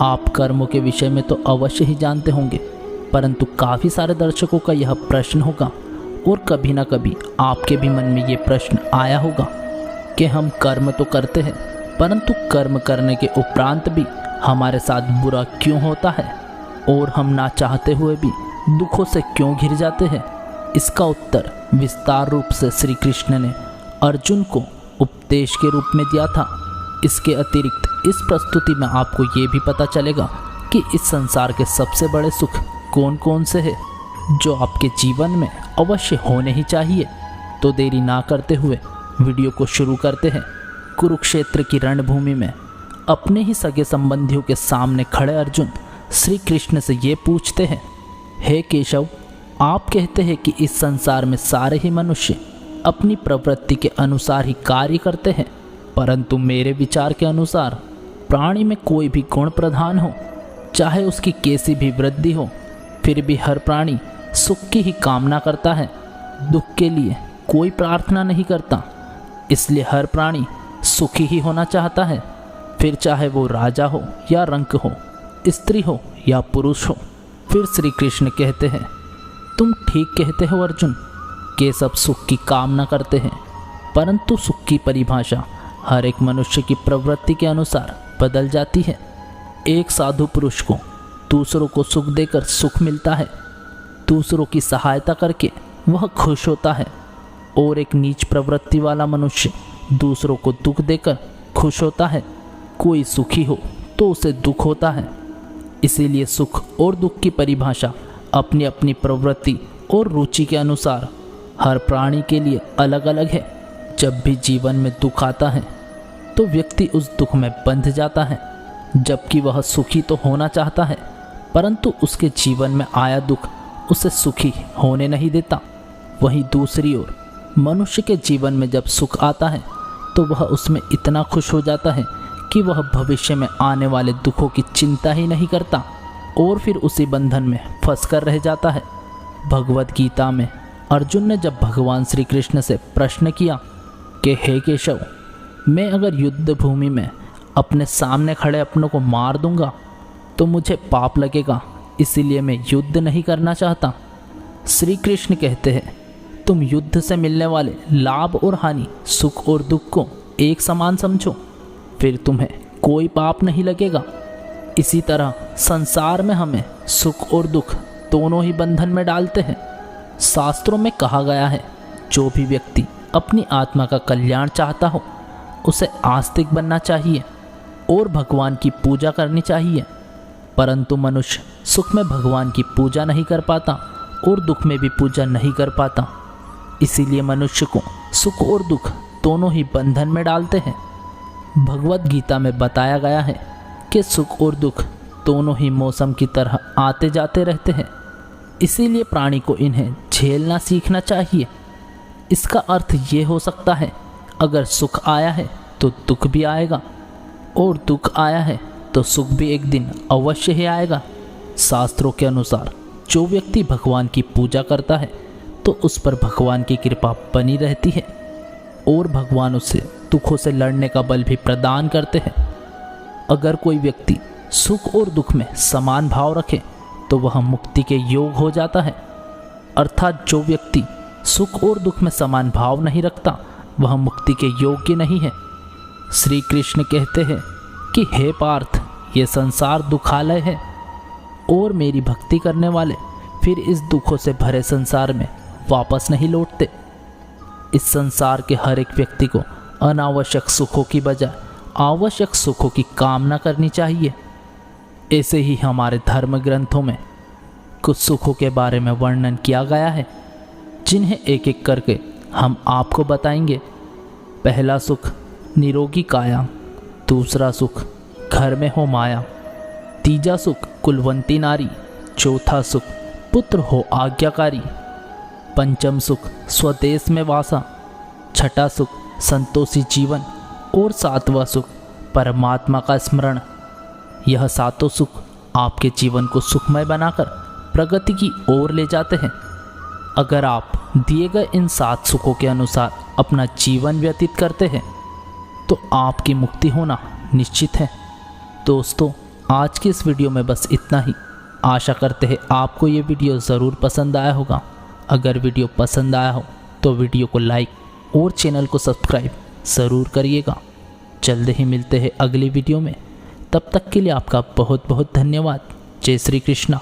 आप कर्मों के विषय में तो अवश्य ही जानते होंगे, परंतु काफ़ी सारे दर्शकों का यह प्रश्न होगा और कभी ना कभी आपके भी मन में ये प्रश्न आया होगा कि हम कर्म तो करते हैं, परंतु कर्म करने के उपरांत भी हमारे साथ बुरा क्यों होता है और हम ना चाहते हुए भी दुखों से क्यों घिर जाते हैं। इसका उत्तर विस्तार रूप से श्री कृष्ण ने अर्जुन को उपदेश के रूप में दिया था। इसके अतिरिक्त इस प्रस्तुति में आपको ये भी पता चलेगा कि इस संसार के सबसे बड़े सुख कौन कौन से हैं जो आपके जीवन में अवश्य होने ही चाहिए। तो देरी ना करते हुए वीडियो को शुरू करते हैं। कुरुक्षेत्र की रणभूमि में अपने ही सगे संबंधियों के सामने खड़े अर्जुन श्री कृष्ण से ये पूछते हैं, हे केशव, आप कहते हैं कि इस संसार में सारे ही मनुष्य अपनी प्रवृत्ति के अनुसार ही कार्य करते हैं, परंतु मेरे विचार के अनुसार प्राणी में कोई भी गुण प्रधान हो, चाहे उसकी कैसी भी वृद्धि हो, फिर भी हर प्राणी सुख की ही कामना करता है, दुख के लिए कोई प्रार्थना नहीं करता। इसलिए हर प्राणी सुखी ही होना चाहता है, फिर चाहे वो राजा हो या रंक हो, स्त्री हो या पुरुष हो। फिर श्री कृष्ण कहते हैं, तुम ठीक कहते हो अर्जुन, के सब सुख की कामना करते हैं, परंतु सुख की परिभाषा हर एक मनुष्य की प्रवृत्ति के अनुसार बदल जाती है। एक साधु पुरुष को दूसरों को सुख देकर सुख मिलता है, दूसरों की सहायता करके वह खुश होता है, और एक नीच प्रवृत्ति वाला मनुष्य दूसरों को दुख देकर खुश होता है। कोई सुखी हो तो उसे दुख होता है। इसीलिए सुख और दुख की परिभाषा अपनी अपनी प्रवृत्ति और रुचि के अनुसार हर प्राणी के लिए अलग अलग है। जब भी जीवन में दुख आता है तो व्यक्ति उस दुख में बंध जाता है, जबकि वह सुखी तो होना चाहता है, परंतु उसके जीवन में आया दुख उसे सुखी होने नहीं देता। वहीं दूसरी ओर मनुष्य के जीवन में जब सुख आता है तो वह उसमें इतना खुश हो जाता है कि वह भविष्य में आने वाले दुखों की चिंता ही नहीं करता और फिर उसी बंधन में फंस कर रह जाता है। भगवद गीता में अर्जुन ने जब भगवान श्री कृष्ण से प्रश्न किया कि हे केशव, मैं अगर युद्ध भूमि में अपने सामने खड़े अपनों को मार दूंगा तो मुझे पाप लगेगा, इसीलिए मैं युद्ध नहीं करना चाहता। श्री कृष्ण कहते हैं, तुम युद्ध से मिलने वाले लाभ और हानि, सुख और दुख को एक समान समझो, फिर तुम्हें कोई पाप नहीं लगेगा। इसी तरह संसार में हमें सुख और दुख दोनों ही बंधन में डालते हैं। शास्त्रों में कहा गया है, जो भी व्यक्ति अपनी आत्मा का कल्याण चाहता हो उसे आस्तिक बनना चाहिए और भगवान की पूजा करनी चाहिए, परंतु मनुष्य सुख में भगवान की पूजा नहीं कर पाता और दुख में भी पूजा नहीं कर पाता। इसीलिए मनुष्य को सुख और दुख दोनों ही बंधन में डालते हैं। भगवद गीता में बताया गया है कि सुख और दुख दोनों ही मौसम की तरह आते जाते रहते हैं, इसीलिए प्राणी को इन्हें झेलना सीखना चाहिए। इसका अर्थ ये हो सकता है, अगर सुख आया है तो दुख भी आएगा, और दुख आया है तो सुख भी एक दिन अवश्य ही आएगा। शास्त्रों के अनुसार जो व्यक्ति भगवान की पूजा करता है तो उस पर भगवान की कृपा बनी रहती है और भगवान उसे दुखों से लड़ने का बल भी प्रदान करते हैं। अगर कोई व्यक्ति सुख और दुख में समान भाव रखे तो वह मुक्ति के योग हो जाता है, अर्थात जो व्यक्ति सुख और दुख में समान भाव नहीं रखता वह मुक्ति के योग्य नहीं है। श्री कृष्ण कहते हैं कि हे पार्थ, ये संसार दुखालय है और मेरी भक्ति करने वाले फिर इस दुखों से भरे संसार में वापस नहीं लौटते। इस संसार के हर एक व्यक्ति को अनावश्यक सुखों की बजाय आवश्यक सुखों की कामना करनी चाहिए। ऐसे ही हमारे धर्म ग्रंथों में कुछ सुखों के बारे में वर्णन किया गया है, जिन्हें एक एक करके हम आपको बताएंगे। पहला सुख निरोगी काया, दूसरा सुख घर में हो माया, तीजा सुख कुलवंती नारी, चौथा सुख पुत्र हो आज्ञाकारी, पंचम सुख स्वदेश में वासा, छठा सुख संतोषी जीवन और सातवां सुख परमात्मा का स्मरण। यह सातों सुख आपके जीवन को सुखमय बनाकर प्रगति की ओर ले जाते हैं। अगर आप दिए गए इन 7 सुखों के अनुसार अपना जीवन व्यतीत करते हैं तो आपकी मुक्ति होना निश्चित है। दोस्तों, आज की इस वीडियो में बस इतना ही। आशा करते हैं आपको ये वीडियो ज़रूर पसंद आया होगा। अगर वीडियो पसंद आया हो तो वीडियो को लाइक और चैनल को सब्सक्राइब ज़रूर करिएगा। जल्द ही मिलते हैं अगली वीडियो में। तब तक के लिए आपका बहुत बहुत धन्यवाद। जय श्री कृष्णा।